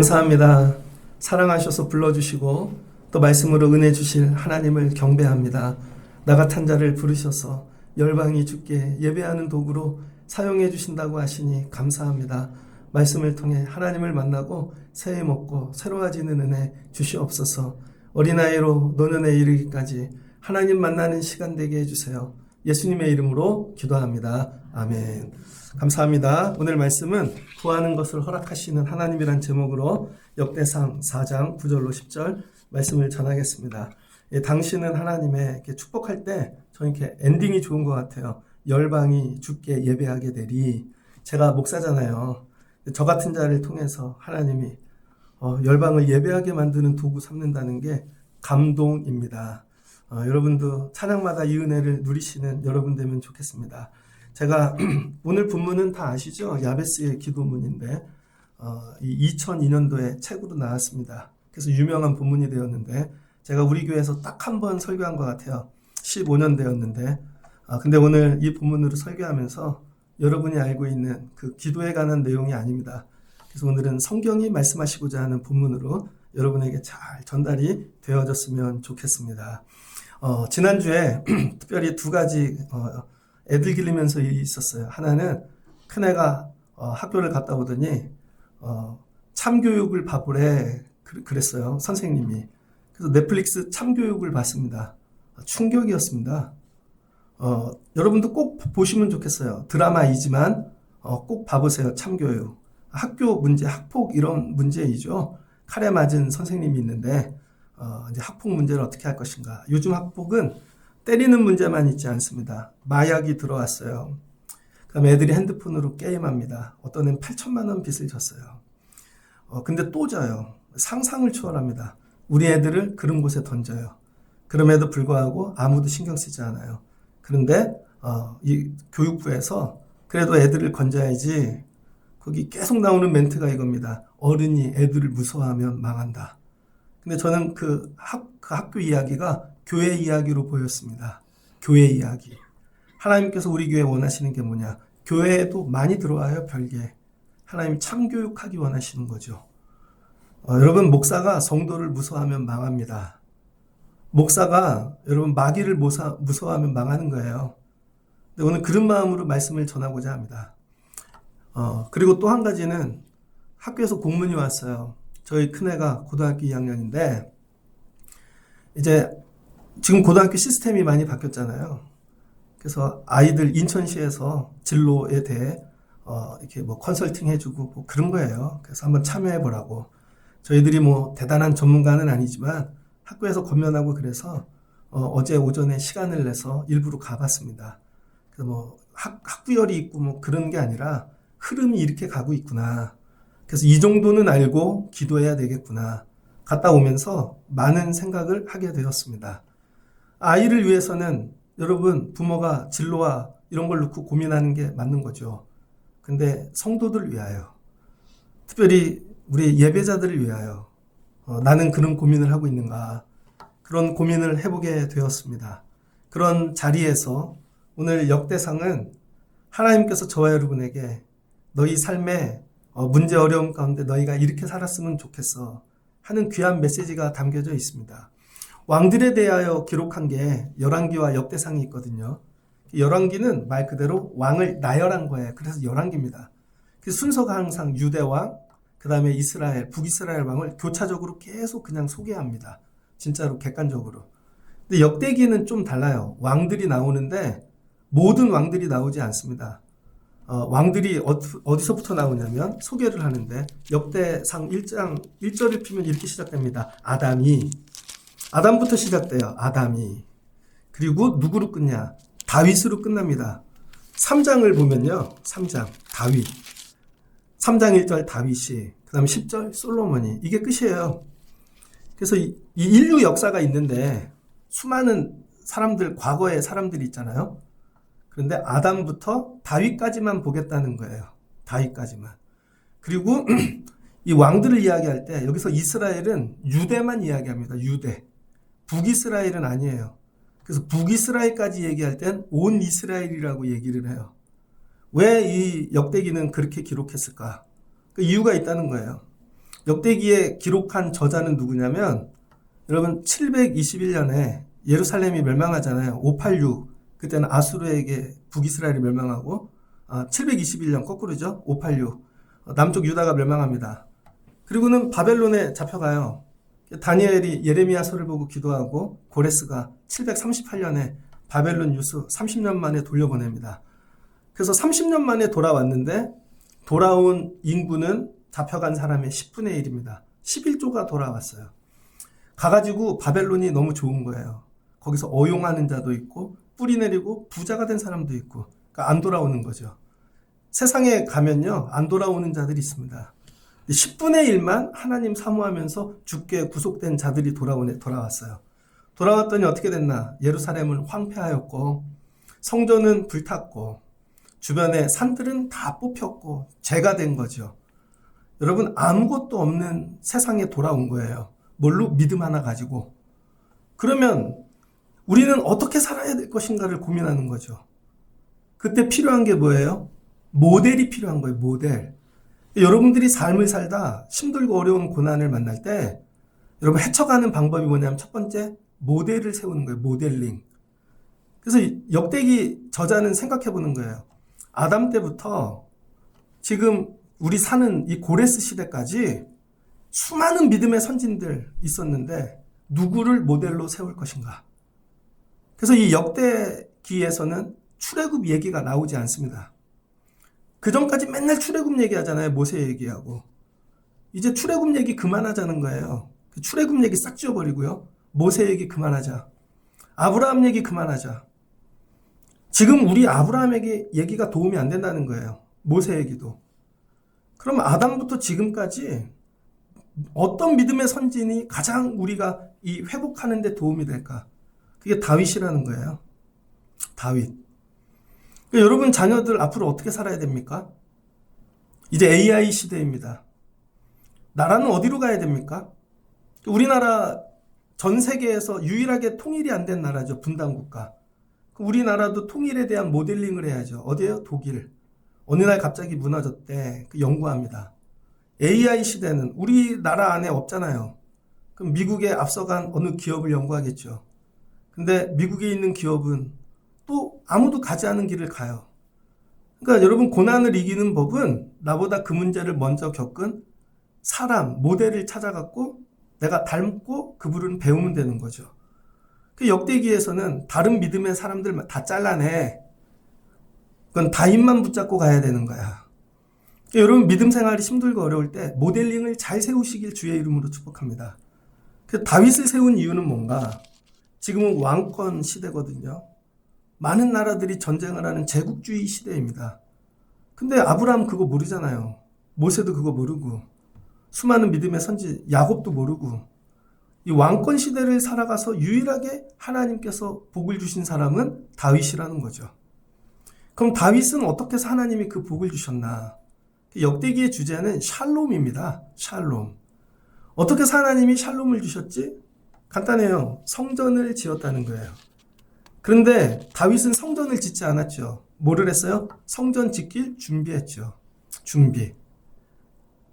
감사합니다. 사랑하셔서 불러주시고 또 말씀으로 은혜 주실 하나님을 경배합니다. 나 같은 자를 부르셔서 열방이 주께 예배하는 도구로 사용해 주신다고 하시니 감사합니다. 말씀을 통해 하나님을 만나고 새해 먹고 새로워지는 은혜 주시옵소서. 어린아이로 노년에 이르기까지 하나님 만나는 시간 되게 해주세요. 예수님의 이름으로 기도합니다. 아멘. 감사합니다. 오늘 말씀은 구하는 것을 허락하시는 하나님이란 제목으로 역대상 4장 9절로 10절 말씀을 전하겠습니다. 당신은 하나님의 이렇게 축복할 때 저는 이렇게 엔딩이 좋은 것 같아요. 열방이 주께 예배하게 되리. 제가 목사잖아요. 저 같은 자를 통해서 하나님이 열방을 예배하게 만드는 도구 삼는다는 게 감동입니다. 여러분도 찬양마다 이 은혜를 누리시는 여러분 되면 좋겠습니다. 제가 오늘 본문은 다 아시죠? 야베스의 기도문인데 2002년도에 책으로 나왔습니다. 그래서 유명한 본문이 되었는데 제가 우리 교회에서 딱 한 번 설교한 것 같아요. 15년 되었는데 근데 오늘 이 본문으로 설교하면서 여러분이 알고 있는 그 기도에 관한 내용이 아닙니다. 그래서 오늘은 성경이 말씀하시고자 하는 본문으로 여러분에게 잘 전달이 되어졌으면 좋겠습니다. 지난주에 특별히 두 가지 애들 기르면서 일이 있었어요. 하나는 큰애가 학교를 갔다 오더니 참교육을 봐보래 그랬어요. 선생님이. 그래서 넷플릭스 참교육을 봤습니다. 충격이었습니다. 여러분도 꼭 보시면 좋겠어요. 드라마이지만 꼭 봐보세요. 참교육. 학교 문제, 학폭 이런 문제이죠. 칼에 맞은 선생님이 있는데 이제 학폭 문제를 어떻게 할 것인가. 요즘 학폭은 때리는 문제만 있지 않습니다. 마약이 들어왔어요. 그다음 애들이 핸드폰으로 게임합니다. 어떤 애는 8천만 원 빚을 졌어요. 근데 또 져요. 상상을 초월합니다. 우리 애들을 그런 곳에 던져요. 그럼에도 불구하고 아무도 신경 쓰지 않아요. 그런데 이 교육부에서 그래도 애들을 건져야지 거기 계속 나오는 멘트가 이겁니다. 어른이 애들을 무서워하면 망한다. 근데 저는 그 학교 이야기가 교회 이야기로 보였습니다. 교회 이야기. 하나님께서 우리 교회에 원하시는 게 뭐냐? 교회에도 많이 들어와요, 별개. 하나님 참교육하기 원하시는 거죠. 여러분, 목사가 성도를 무서워하면 망합니다. 목사가 여러분 마귀를 무서워하면 망하는 거예요. 근데 오늘 그런 마음으로 말씀을 전하고자 합니다. 그리고 또 한 가지는 학교에서 공문이 왔어요. 저희 큰애가 고등학교 2학년인데 이제 지금 고등학교 시스템이 많이 바뀌었잖아요. 그래서 아이들 인천시에서 진로에 대해 이렇게 뭐 컨설팅 해주고 뭐 그런 거예요. 그래서 한번 참여해 보라고. 저희들이 뭐 대단한 전문가는 아니지만 학교에서 권면하고 그래서 어제 오전에 시간을 내서 일부러 가봤습니다. 그래서 뭐 학부열이 있고 뭐 그런 게 아니라 흐름이 이렇게 가고 있구나. 그래서 이 정도는 알고 기도해야 되겠구나. 갔다 오면서 많은 생각을 하게 되었습니다. 아이를 위해서는 여러분 부모가 진로와 이런 걸 놓고 고민하는 게 맞는 거죠. 근데 성도들을 위하여, 특별히 우리 예배자들을 위하여 나는 그런 고민을 하고 있는가. 그런 고민을 해보게 되었습니다. 그런 자리에서 오늘 역대상은 하나님께서 저와 여러분에게 너희 삶에 문제 어려움 가운데 너희가 이렇게 살았으면 좋겠어 하는 귀한 메시지가 담겨져 있습니다. 왕들에 대하여 기록한 게 열왕기와 역대상이 있거든요. 열왕기는 말 그대로 왕을 나열한 거예요. 그래서 열왕기입니다. 그 순서가 항상 유대왕, 그 다음에 이스라엘, 북이스라엘 왕을 교차적으로 계속 그냥 소개합니다. 진짜로 객관적으로. 근데 역대기는 좀 달라요. 왕들이 나오는데 모든 왕들이 나오지 않습니다. 왕들이 어디서부터 나오냐면 소개를 하는데 역대상 1장 1절을 피면 이렇게 시작됩니다. 아담부터 시작돼요. 아담이. 그리고 누구로 끝냐? 다윗으로 끝납니다. 3장을 보면요. 3장 다윗. 3장 1절 다윗이, 그 다음에 10절 솔로몬이. 이게 끝이에요. 그래서 이 인류 역사가 있는데 수많은 사람들, 과거의 사람들이 있잖아요. 그런데 아담부터 다윗까지만 보겠다는 거예요. 다윗까지만. 그리고 이 왕들을 이야기할 때 여기서 이스라엘은 유대만 이야기합니다. 유대. 북이스라엘은 아니에요. 그래서 북이스라엘까지 얘기할 땐 온 이스라엘이라고 얘기를 해요. 왜 이 역대기는 그렇게 기록했을까? 그 이유가 있다는 거예요. 역대기에 기록한 저자는 누구냐면 여러분 721년에 예루살렘이 멸망하잖아요. 586 그때는 아수르에게 북이스라엘이 멸망하고 721년 거꾸로죠. 586 남쪽 유다가 멸망합니다. 그리고는 바벨론에 잡혀가요. 다니엘이 예레미야서를 보고 기도하고 고레스가 738년에 바벨론 유수 30년 만에 돌려보냅니다. 그래서 30년 만에 돌아왔는데 돌아온 인구는 잡혀간 사람의 10분의 1입니다. 11조가 돌아왔어요. 가가지고 바벨론이 너무 좋은 거예요. 거기서 어용하는 자도 있고 뿌리 내리고 부자가 된 사람도 있고 그러니까 안 돌아오는 거죠. 세상에 가면요 안 돌아오는 자들이 있습니다. 10분의 1만 하나님 사모하면서 죽게 구속된 자들이 돌아왔어요. 돌아왔더니 어떻게 됐나? 예루살렘은 황폐하였고 성전은 불탔고 주변의 산들은 다 뽑혔고 죄가 된 거죠. 여러분 아무것도 없는 세상에 돌아온 거예요. 뭘로? 믿음 하나 가지고. 그러면 우리는 어떻게 살아야 될 것인가를 고민하는 거죠. 그때 필요한 게 뭐예요? 모델이 필요한 거예요. 모델. 여러분들이 삶을 살다 힘들고 어려운 고난을 만날 때 여러분 헤쳐가는 방법이 뭐냐면 첫 번째 모델을 세우는 거예요. 모델링. 그래서 역대기 저자는 생각해 보는 거예요. 아담 때부터 지금 우리 사는 이 고레스 시대까지 수많은 믿음의 선진들 있었는데 누구를 모델로 세울 것인가? 그래서 이 역대기에서는 출애굽 얘기가 나오지 않습니다. 그 전까지 맨날 출애굽 얘기하잖아요. 모세 얘기하고. 이제 출애굽 얘기 그만하자는 거예요. 출애굽 얘기 싹 지워버리고요. 모세 얘기 그만하자. 아브라함 얘기 그만하자. 지금 우리 아브라함에게 얘기가 도움이 안 된다는 거예요. 모세 얘기도. 그럼 아담부터 지금까지 어떤 믿음의 선진이 가장 우리가 이 회복하는 데 도움이 될까? 그게 다윗이라는 거예요. 다윗. 그러니까 여러분 자녀들 앞으로 어떻게 살아야 됩니까? 이제 AI 시대입니다. 나라는 어디로 가야 됩니까? 우리나라 전 세계에서 유일하게 통일이 안 된 나라죠. 분단국가. 우리나라도 통일에 대한 모델링을 해야죠. 어디예요? 독일. 어느 날 갑자기 무너졌대. 연구합니다. AI 시대는 우리나라 안에 없잖아요. 그럼 미국에 앞서간 어느 기업을 연구하겠죠. 근데 미국에 있는 기업은 또 아무도 가지 않은 길을 가요. 그러니까 여러분 고난을 이기는 법은 나보다 그 문제를 먼저 겪은 사람, 모델을 찾아갖고 내가 닮고 그분을 배우면 되는 거죠. 그 역대기에서는 다른 믿음의 사람들 다 잘라내. 그건 다윗만 붙잡고 가야 되는 거야. 그러니까 여러분 믿음 생활이 힘들고 어려울 때 모델링을 잘 세우시길 주의 이름으로 축복합니다. 그 다윗을 세운 이유는 뭔가? 지금은 왕권 시대거든요. 많은 나라들이 전쟁을 하는 제국주의 시대입니다. 근데 아브라함 그거 모르잖아요. 모세도 그거 모르고 수많은 믿음의 선지 야곱도 모르고 이 왕권 시대를 살아가서 유일하게 하나님께서 복을 주신 사람은 다윗이라는 거죠. 그럼 다윗은 어떻게 해서 하나님이 그 복을 주셨나? 역대기의 주제는 샬롬입니다. 샬롬. 어떻게 해서 하나님이 샬롬을 주셨지? 간단해요. 성전을 지었다는 거예요. 그런데 다윗은 성전을 짓지 않았죠. 뭐를 했어요? 성전 짓길 준비했죠. 준비.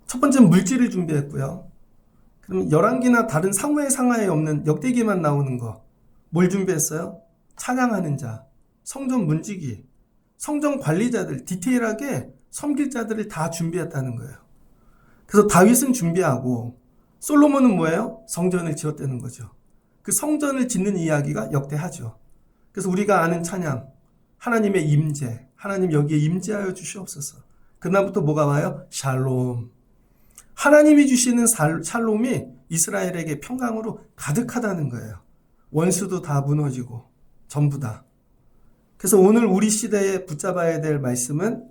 첫 번째는 물질을 준비했고요. 그럼 열왕기나 다른 사무엘 상하에 없는 역대기만 나오는 거. 뭘 준비했어요? 찬양하는 자, 성전 문지기, 성전 관리자들, 디테일하게 섬길 자들을 다 준비했다는 거예요. 그래서 다윗은 준비하고 솔로몬은 뭐예요? 성전을 지었다는 거죠. 그 성전을 짓는 이야기가 역대하죠. 그래서 우리가 아는 찬양, 하나님의 임재, 하나님 여기에 임재하여 주시옵소서. 그다음부터 뭐가 와요? 샬롬. 하나님이 주시는 샬롬이 이스라엘에게 평강으로 가득하다는 거예요. 원수도 다 무너지고 전부 다. 그래서 오늘 우리 시대에 붙잡아야 될 말씀은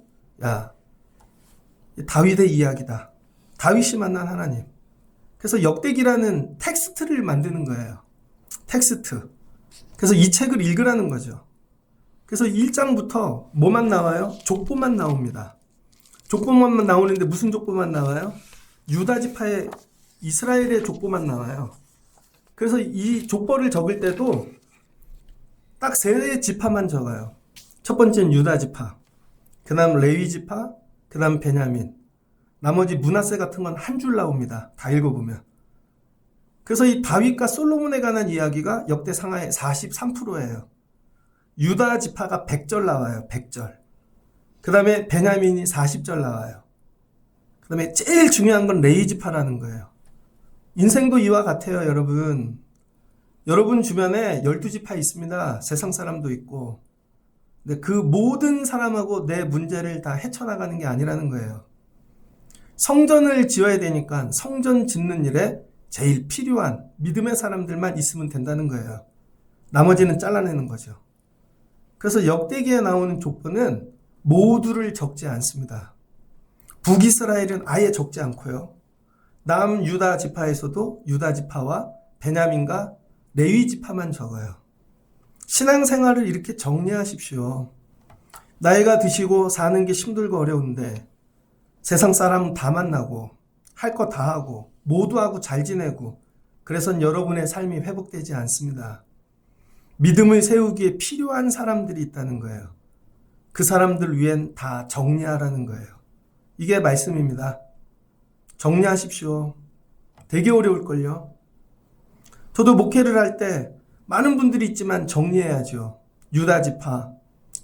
다윗의 이야기다. 다윗이 만난 하나님. 그래서 역대기라는 텍스트를 만드는 거예요. 텍스트. 그래서 이 책을 읽으라는 거죠. 그래서 1장부터 뭐만 나와요? 족보만 나옵니다. 족보만 나오는데 무슨 족보만 나와요? 유다 지파의 이스라엘의 족보만 나와요. 그래서 이 족보를 적을 때도 딱 세 지파만 적어요. 첫 번째는 유다 지파, 그 다음 레위 지파, 그 다음 베냐민. 나머지 므낫세 같은 건 한 줄 나옵니다. 다 읽어보면. 그래서 이 다윗과 솔로몬에 관한 이야기가 역대 상하의 43%예요. 유다 지파가 100절 나와요. 100절. 그 다음에 베냐민이 40절 나와요. 그 다음에 제일 중요한 건 레위 지파라는 거예요. 인생도 이와 같아요, 여러분. 여러분 주변에 12지파 있습니다. 세상 사람도 있고. 근데 그 모든 사람하고 내 문제를 다 헤쳐나가는 게 아니라는 거예요. 성전을 지어야 되니까 성전 짓는 일에 제일 필요한 믿음의 사람들만 있으면 된다는 거예요. 나머지는 잘라내는 거죠. 그래서 역대기에 나오는 족보는 모두를 적지 않습니다. 북이스라엘은 아예 적지 않고요. 남유다 지파에서도 유다 지파와 베냐민과 레위 지파만 적어요. 신앙생활을 이렇게 정리하십시오. 나이가 드시고 사는 게 힘들고 어려운데 세상 사람 다 만나고 할 거 다 하고 모두하고 잘 지내고 그래서 여러분의 삶이 회복되지 않습니다. 믿음을 세우기에 필요한 사람들이 있다는 거예요. 그 사람들 위엔 다 정리하라는 거예요. 이게 말씀입니다. 정리하십시오. 되게 어려울걸요. 저도 목회를 할 때 많은 분들이 있지만 정리해야죠. 유다 지파,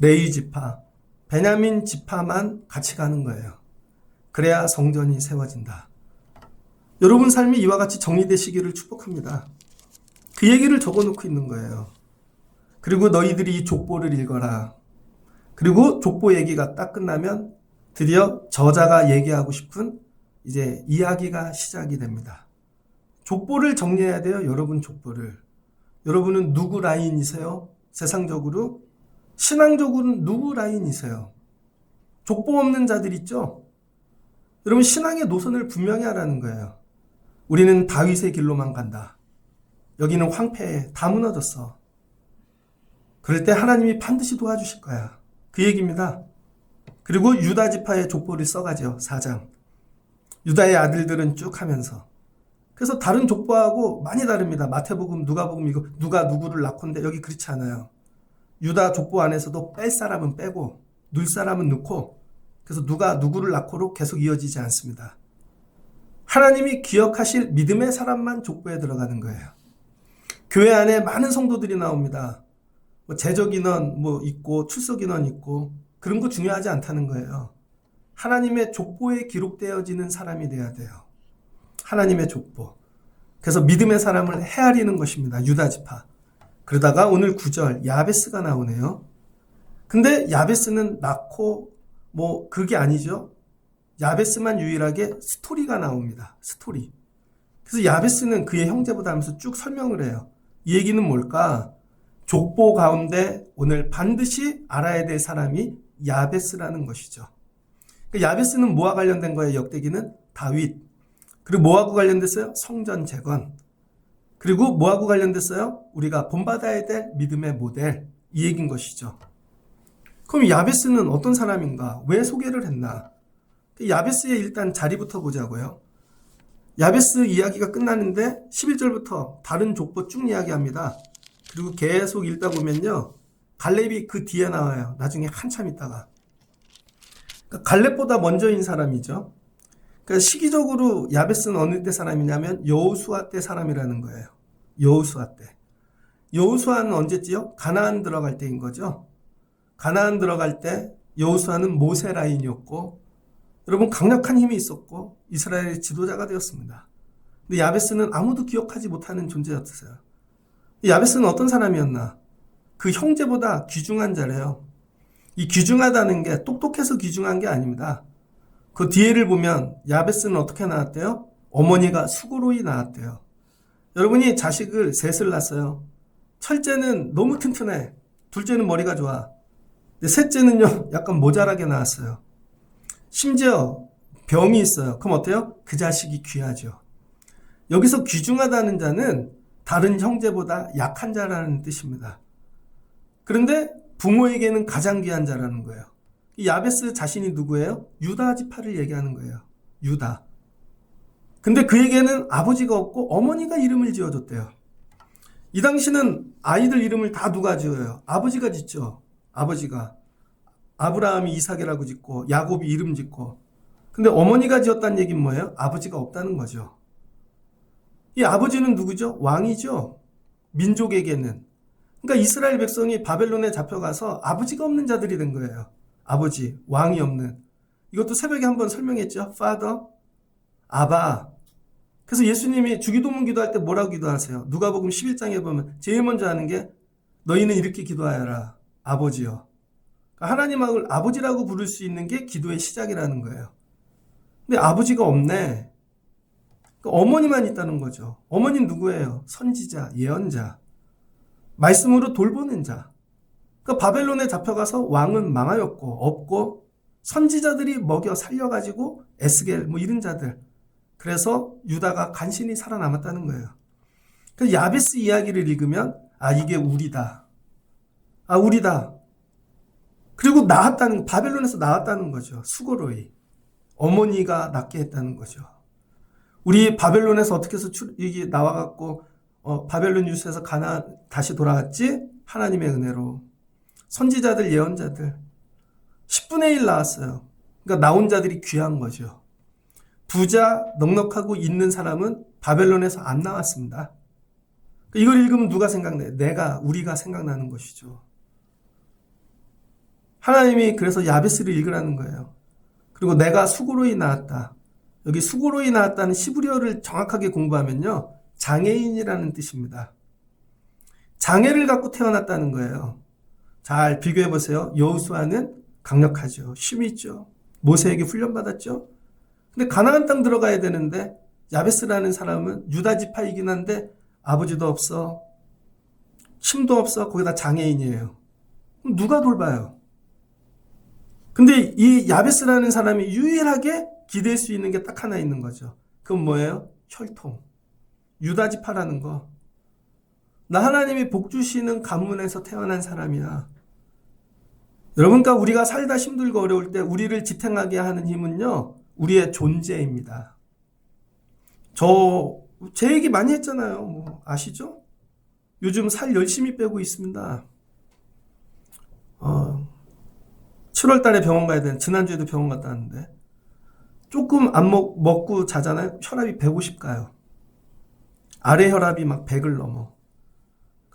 레위 지파, 베냐민 지파만 같이 가는 거예요. 그래야 성전이 세워진다. 여러분 삶이 이와 같이 정리되시기를 축복합니다. 그 얘기를 적어놓고 있는 거예요. 그리고 너희들이 이 족보를 읽어라. 그리고 족보 얘기가 딱 끝나면 드디어 저자가 얘기하고 싶은 이제 이야기가 시작이 됩니다. 족보를 정리해야 돼요. 여러분 족보를. 여러분은 누구 라인이세요? 세상적으로? 신앙적으로는 누구 라인이세요? 족보 없는 자들 있죠? 여러분 신앙의 노선을 분명히 하라는 거예요. 우리는 다윗의 길로만 간다. 여기는 황폐해. 다 무너졌어. 그럴 때 하나님이 반드시 도와주실 거야. 그 얘기입니다. 그리고 유다 지파의 족보를 써가죠. 4장. 유다의 아들들은 쭉 하면서. 그래서 다른 족보하고 많이 다릅니다. 마태복음, 누가복음 이거 누가 누구를 낳건데 여기 그렇지 않아요. 유다 족보 안에서도 뺄 사람은 빼고 넣을 사람은 넣고 그래서 누가 누구를 낳고로 계속 이어지지 않습니다. 하나님이 기억하실 믿음의 사람만 족보에 들어가는 거예요. 교회 안에 많은 성도들이 나옵니다. 재적 인원 있고 출석 인원 있고 그런 거 중요하지 않다는 거예요. 하나님의 족보에 기록되어지는 사람이 돼야 돼요. 하나님의 족보. 그래서 믿음의 사람을 헤아리는 것입니다. 유다 지파. 그러다가 오늘 9절 야베스가 나오네요. 근데 야베스는 낳고 그게 아니죠. 야베스만 유일하게 스토리가 나옵니다. 스토리. 그래서 야베스는 그의 형제보다 하면서 쭉 설명을 해요. 이 얘기는 뭘까? 족보 가운데 오늘 반드시 알아야 될 사람이 야베스라는 것이죠. 야베스는 뭐와 관련된 거예요? 역대기는 다윗. 그리고 뭐하고 관련됐어요? 성전 재건. 그리고 뭐하고 관련됐어요? 우리가 본받아야 될 믿음의 모델. 이 얘기인 것이죠. 그럼 야베스는 어떤 사람인가? 왜 소개를 했나? 야베스의 일단 자리부터 보자고요. 야베스 이야기가 끝나는데 11절부터 다른 족보 쭉 이야기합니다. 그리고 계속 읽다 보면요. 갈렙이 그 뒤에 나와요. 나중에 한참 있다가. 갈렙보다 먼저인 사람이죠. 그러니까 시기적으로 야베스는 어느 때 사람이냐면 여호수아 때 사람이라는 거예요. 여호수아 때. 여호수아는 언제지요? 가나안 들어갈 때인 거죠. 가나안 들어갈 때 여호수아는 모세 라인이었고 여러분 강력한 힘이 있었고 이스라엘의 지도자가 되었습니다. 근데 야베스는 아무도 기억하지 못하는 존재였어요. 야베스는 어떤 사람이었나? 그 형제보다 귀중한 자래요. 이 귀중하다는 게 똑똑해서 귀중한 게 아닙니다. 그 뒤에를 보면 야베스는 어떻게 나왔대요? 어머니가 수고로이 나왔대요. 여러분이 자식을 셋을 낳았어요. 첫째는 너무 튼튼해. 둘째는 머리가 좋아. 근데 셋째는요 약간 모자라게 나왔어요. 심지어 병이 있어요. 그럼 어때요? 그 자식이 귀하죠. 여기서 귀중하다는 자는 다른 형제보다 약한 자라는 뜻입니다. 그런데 부모에게는 가장 귀한 자라는 거예요. 이 야베스 자신이 누구예요? 유다 지파를 얘기하는 거예요. 유다. 근데 그에게는 아버지가 없고 어머니가 이름을 지어줬대요. 이 당시는 아이들 이름을 다 누가 지어요? 아버지가 짓죠. 아버지가. 아브라함이 이삭이라고 짓고 야곱이 이름 짓고 근데 어머니가 지었다는 얘기는 뭐예요? 아버지가 없다는 거죠. 이 아버지는 누구죠? 왕이죠. 민족에게는. 그러니까 이스라엘 백성이 바벨론에 잡혀가서 아버지가 없는 자들이 된 거예요. 아버지, 왕이 없는. 이것도 새벽에 한번 설명했죠. Father, 아바. 그래서 예수님이 주기도문 기도할 때 뭐라고 기도하세요? 누가복음 11장에 보면 제일 먼저 하는 게 너희는 이렇게 기도하여라. 아버지여. 그러니까 하나님을 아버지라고 부를 수 있는 게 기도의 시작이라는 거예요. 근데 아버지가 없네. 그러니까 어머니만 있다는 거죠. 어머니는 누구예요? 선지자, 예언자. 말씀으로 돌보는 자. 그러니까 바벨론에 잡혀가서 왕은 망하였고 없고 선지자들이 먹여 살려가지고 에스겔 뭐 이런 자들. 그래서 유다가 간신히 살아남았다는 거예요. 그래서 야베스 이야기를 읽으면 이게 우리다. 우리다. 그리고 바벨론에서 나왔다는 거죠. 수고로이. 어머니가 낳게 했다는 거죠. 우리 바벨론에서 어떻게 해서 이게 나와갖고 바벨론 유수에서 가나안 다시 돌아왔지? 하나님의 은혜로. 선지자들, 예언자들 10분의 1 나왔어요. 그러니까 나온 자들이 귀한 거죠. 부자, 넉넉하고 있는 사람은 바벨론에서 안 나왔습니다. 이걸 읽으면 누가 생각나요? 우리가 생각나는 것이죠. 하나님이 그래서 야베스를 읽으라는 거예요. 그리고 내가 수고로이 나왔다. 여기 수고로이 나왔다는 시브리어를 정확하게 공부하면요. 장애인이라는 뜻입니다. 장애를 갖고 태어났다는 거예요. 잘 비교해 보세요. 여호수아는 강력하죠. 힘이 있죠. 모세에게 훈련받았죠. 근데 가나안 땅 들어가야 되는데 야베스라는 사람은 유다 지파이긴 한데 아버지도 없어. 힘도 없어. 거기다 장애인이에요. 그럼 누가 돌봐요? 근데 이 야베스라는 사람이 유일하게 기댈 수 있는 게 딱 하나 있는 거죠. 그건 뭐예요? 혈통. 유다 지파라는 거. 나 하나님이 복 주시는 가문에서 태어난 사람이야. 여러분, 그러니까 우리가 살다 힘들고 어려울 때 우리를 지탱하게 하는 힘은요. 우리의 존재입니다. 제 얘기 많이 했잖아요. 아시죠? 요즘 살 열심히 빼고 있습니다. 7월 달에 병원 가야 되는, 지난주에도 병원 갔다 왔는데, 조금 안 먹고 자잖아요? 혈압이 150 가요. 아래 혈압이 막 100을 넘어.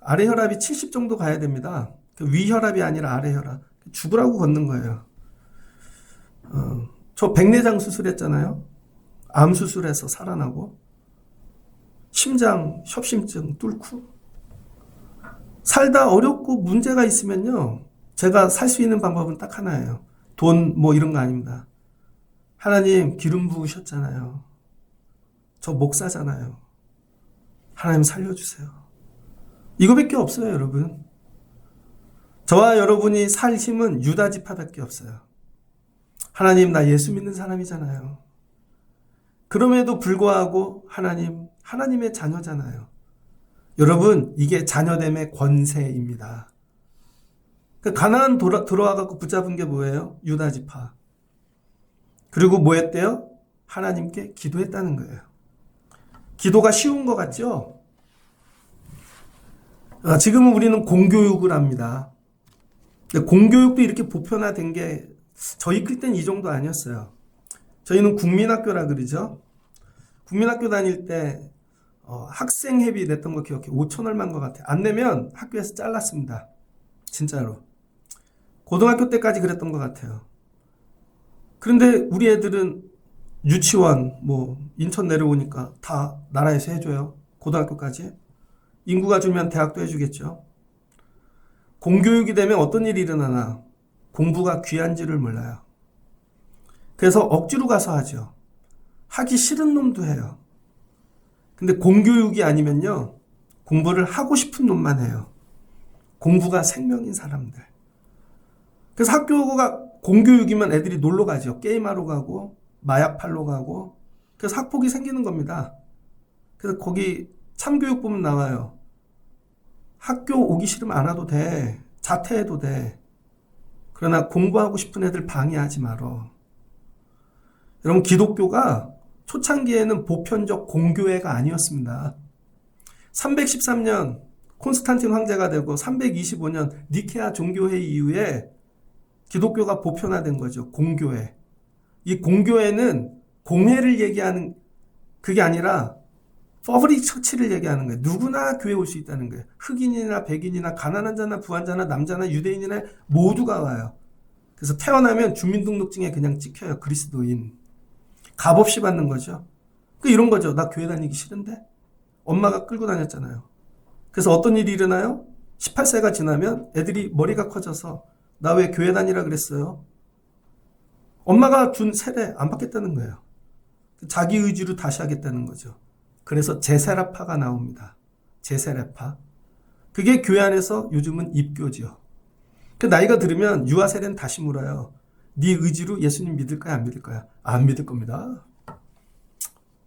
아래 혈압이 70 정도 가야 됩니다. 위 혈압이 아니라 아래 혈압. 죽으라고 걷는 거예요. 저 백내장 수술했잖아요. 암 수술해서 살아나고, 심장 협심증 뚫고, 살다 어렵고 문제가 있으면요. 제가 살 수 있는 방법은 딱 하나예요. 돈 뭐 이런 거 아닙니다. 하나님 기름 부으셨잖아요. 저 목사잖아요. 하나님 살려주세요. 이거밖에 없어요, 여러분. 저와 여러분이 살 힘은 유다 지파밖에 없어요. 하나님, 나 예수 믿는 사람이잖아요. 그럼에도 불구하고 하나님의 자녀잖아요. 여러분, 이게 자녀됨의 권세입니다. 가나안 들어와갖고 붙잡은 게 뭐예요? 유다 지파. 그리고 뭐 했대요? 하나님께 기도했다는 거예요. 기도가 쉬운 것 같죠? 지금은 우리는 공교육을 합니다. 근데 공교육도 이렇게 보편화된 게 저희 클 땐 이 정도 아니었어요. 저희는 국민학교라 그러죠. 국민학교 다닐 때 학생회비 냈던 거 기억해. 5천 얼마인 것 같아요. 안 내면 학교에서 잘랐습니다. 진짜로. 고등학교 때까지 그랬던 것 같아요. 그런데 우리 애들은 유치원, 인천 내려오니까 다 나라에서 해줘요. 고등학교까지. 인구가 줄면 대학도 해주겠죠. 공교육이 되면 어떤 일이 일어나나. 공부가 귀한지를 몰라요. 그래서 억지로 가서 하죠. 하기 싫은 놈도 해요. 근데 공교육이 아니면요. 공부를 하고 싶은 놈만 해요. 공부가 생명인 사람들. 그래서 학교가 공교육이면 애들이 놀러 가죠. 게임하러 가고 마약 팔러 가고. 그래서 학폭이 생기는 겁니다. 그래서 거기 참교육 보면 나와요. 학교 오기 싫으면 안 와도 돼. 자퇴해도 돼. 그러나 공부하고 싶은 애들 방해하지 말어. 여러분, 기독교가 초창기에는 보편적 공교회가 아니었습니다. 313년 콘스탄틴 황제가 되고 325년 니케아 종교회의 이후에 기독교가 보편화된 거죠. 공교회. 이 공교회는 공회를 얘기하는 그게 아니라 퍼블릭 처치를 얘기하는 거예요. 누구나 교회 올 수 있다는 거예요. 흑인이나 백인이나 가난한 자나 부한 자나 남자나 유대인이나 모두가 와요. 그래서 태어나면 주민등록증에 그냥 찍혀요. 그리스도인. 값없이 받는 거죠. 이런 거죠. 나 교회 다니기 싫은데? 엄마가 끌고 다녔잖아요. 그래서 어떤 일이 일어나요? 18세가 지나면 애들이 머리가 커져서 나 왜 교회 다니라 그랬어요? 엄마가 준 세례 안 받겠다는 거예요. 자기 의지로 다시 하겠다는 거죠. 그래서 제세례파가 나옵니다. 제세례파. 그게 교회 안에서 요즘은 입교죠. 나이가 들으면 유아 세례는 다시 물어요. 네 의지로 예수님 믿을 거야 안 믿을 거야? 안 믿을 겁니다.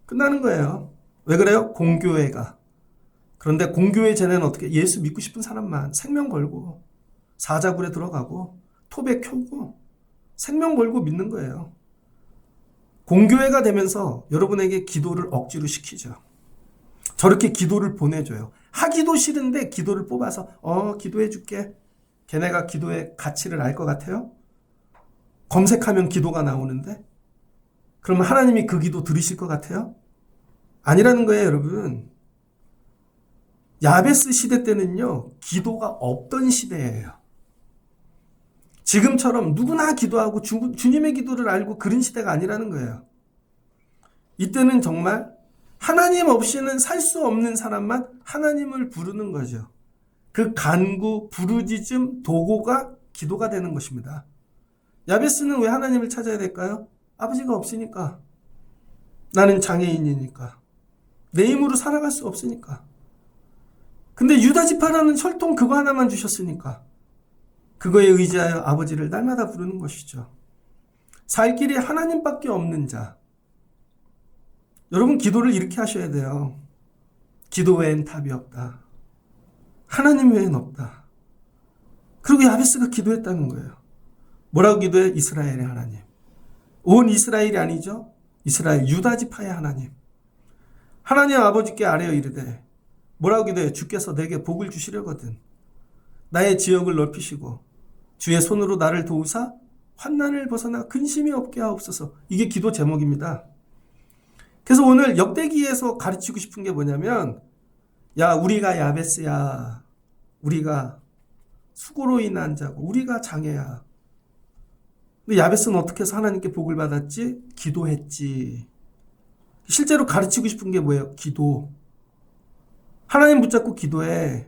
끝나는 거예요. 왜 그래요? 공교회가. 그런데 공교회 쟤네는 어떻게 예수 믿고 싶은 사람만 생명 걸고 사자굴에 들어가고 토백 켜고 생명 걸고 믿는 거예요. 공교회가 되면서 여러분에게 기도를 억지로 시키죠. 저렇게 기도를 보내줘요. 하기도 싫은데 기도를 뽑아서 기도해 줄게. 걔네가 기도의 가치를 알 것 같아요? 검색하면 기도가 나오는데 그러면 하나님이 그 기도 들으실 것 같아요? 아니라는 거예요, 여러분. 야베스 시대 때는요, 기도가 없던 시대예요. 지금처럼 누구나 기도하고 주님의 기도를 알고 그런 시대가 아니라는 거예요. 이때는 정말 하나님 없이는 살 수 없는 사람만 하나님을 부르는 거죠. 그 간구, 부르짖음, 도고가 기도가 되는 것입니다. 야베스는 왜 하나님을 찾아야 될까요? 아버지가 없으니까. 나는 장애인이니까. 내 힘으로 살아갈 수 없으니까. 근데 유다 지파라는 혈통 그거 하나만 주셨으니까. 그거에 의지하여 아버지를 날마다 부르는 것이죠. 살 길이 하나님밖에 없는 자. 여러분 기도를 이렇게 하셔야 돼요. 기도 외엔 답이 없다. 하나님 외엔 없다. 그리고 야베스가 기도했다는 거예요. 뭐라고 기도해? 이스라엘의 하나님. 온 이스라엘이 아니죠. 이스라엘 유다 지파의 하나님. 하나님 아버지께 아뢰어 이르되 뭐라고 기도해? 주께서 내게 복을 주시려거든. 나의 지역을 넓히시고 주의 손으로 나를 도우사 환난을 벗어나 근심이 없게 하옵소서. 이게 기도 제목입니다. 그래서 오늘 역대기에서 가르치고 싶은 게 뭐냐면 야 우리가 야베스야. 우리가 수고로 인한 자고 우리가 장애야. 근데 야베스는 어떻게 해서 하나님께 복을 받았지? 기도했지. 실제로 가르치고 싶은 게 뭐예요? 기도. 하나님 붙잡고 기도해.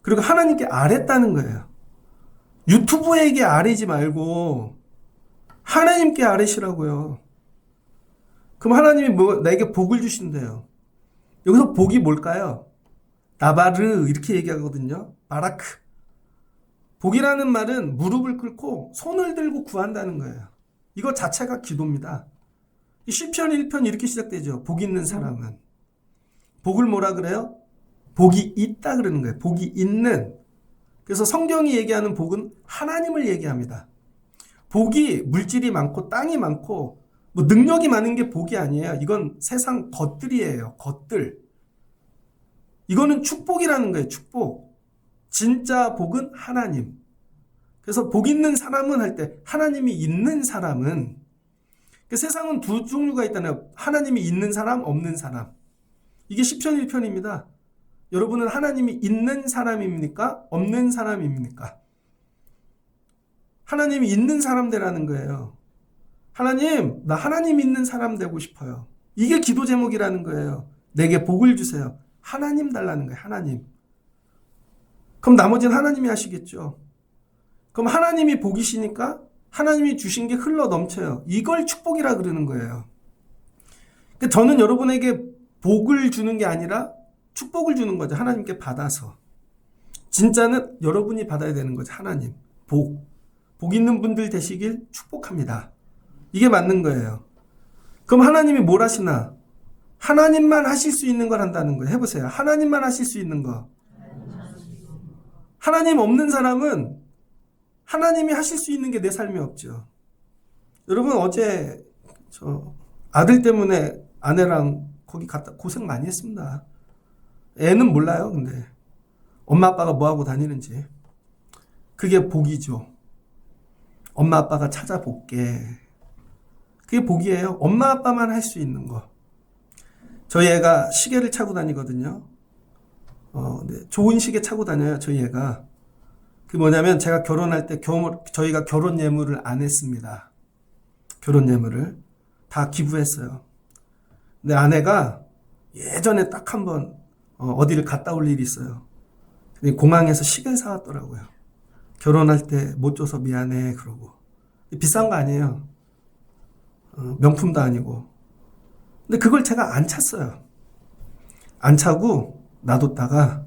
그리고 하나님께 아뢰다는 거예요. 유튜브에게 아뢰지 말고 하나님께 아뢰시라고요. 그럼 하나님이 나에게 복을 주신대요. 여기서 복이 뭘까요? 나바르 이렇게 얘기하거든요. 바라크. 복이라는 말은 무릎을 꿇고 손을 들고 구한다는 거예요. 이거 자체가 기도입니다. 시편 1편 이렇게 시작되죠. 복 있는 사람은. 복을 뭐라 그래요? 복이 있다 그러는 거예요. 복이 있는. 그래서 성경이 얘기하는 복은 하나님을 얘기합니다. 복이 물질이 많고 땅이 많고 능력이 많은 게 복이 아니에요. 이건 세상 것들이에요. 것들. 이거는 축복이라는 거예요. 축복. 진짜 복은 하나님. 그래서 복 있는 사람은 할 때 하나님이 있는 사람은 세상은 두 종류가 있다네요. 하나님이 있는 사람, 없는 사람. 이게 시편 1편입니다. 여러분은 하나님이 있는 사람입니까? 없는 사람입니까? 하나님이 있는 사람 되라는 거예요. 하나님, 나 하나님 있는 사람 되고 싶어요. 이게 기도 제목이라는 거예요. 내게 복을 주세요. 하나님 달라는 거예요. 하나님. 그럼 나머지는 하나님이 하시겠죠. 그럼 하나님이 복이시니까 하나님이 주신 게 흘러 넘쳐요. 이걸 축복이라 그러는 거예요. 저는 여러분에게 복을 주는 게 아니라 축복을 주는 거죠. 하나님께 받아서. 진짜는 여러분이 받아야 되는 거죠. 하나님. 복. 복 있는 분들 되시길 축복합니다. 이게 맞는 거예요. 그럼 하나님이 뭘 하시나? 하나님만 하실 수 있는 걸 한다는 거예요. 해보세요. 하나님만 하실 수 있는 거. 하나님 없는 사람은 하나님이 하실 수 있는 게 내 삶이 없죠. 여러분 어제 저 아들 때문에 아내랑 거기 갔다 고생 많이 했습니다. 애는 몰라요. 근데 엄마 아빠가 뭐하고 다니는지. 그게 복이죠. 엄마 아빠가 찾아볼게. 그게 복이에요. 엄마 아빠만 할 수 있는 거. 저희 애가 시계를 차고 다니거든요. 네, 좋은 시계 차고 다녀요. 저희 애가. 그게 뭐냐면 제가 결혼할 때 저희가 결혼 예물을 안 했습니다. 결혼 예물을 다 기부했어요. 근데 아내가 예전에 딱 한 번 어디를 갔다 올 일이 있어요. 근데 공항에서 시계를 사왔더라고요. 결혼할 때 못 줘서 미안해 그러고. 비싼 거 아니에요. 명품도 아니고. 근데 그걸 제가 안 찼어요. 안 차고 놔뒀다가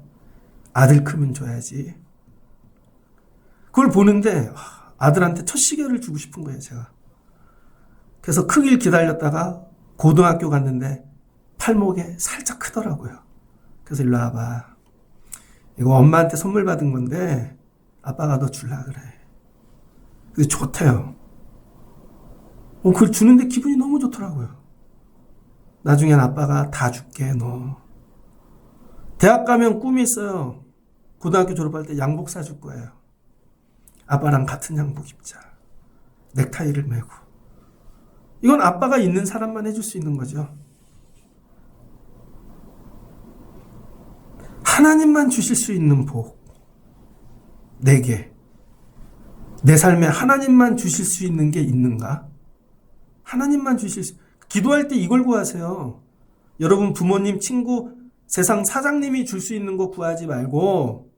아들 크면 줘야지. 그걸 보는데 아들한테 첫 시계를 주고 싶은 거예요, 제가. 그래서 크길 기다렸다가 고등학교 갔는데 팔목에 살짝 크더라고요. 그래서 일로 와봐. 이거 엄마한테 선물 받은 건데 아빠가 너 줄라 그래. 근데 좋대요. 그걸 주는데 기분이 너무 좋더라고요. 나중엔 아빠가 다 줄게, 너. 대학 가면 꿈이 있어요. 고등학교 졸업할 때 양복 사줄 거예요. 아빠랑 같은 양복 입자. 넥타이를 메고. 이건 아빠가 있는 사람만 해줄 수 있는 거죠. 하나님만 주실 수 있는 복. 내게. 내 삶에 하나님만 주실 수 있는 게 있는가? 하나님만 주실 수, 기도할 때 이걸 구하세요. 여러분 부모님, 친구, 세상 사장님이 줄 수 있는 거 구하지 말고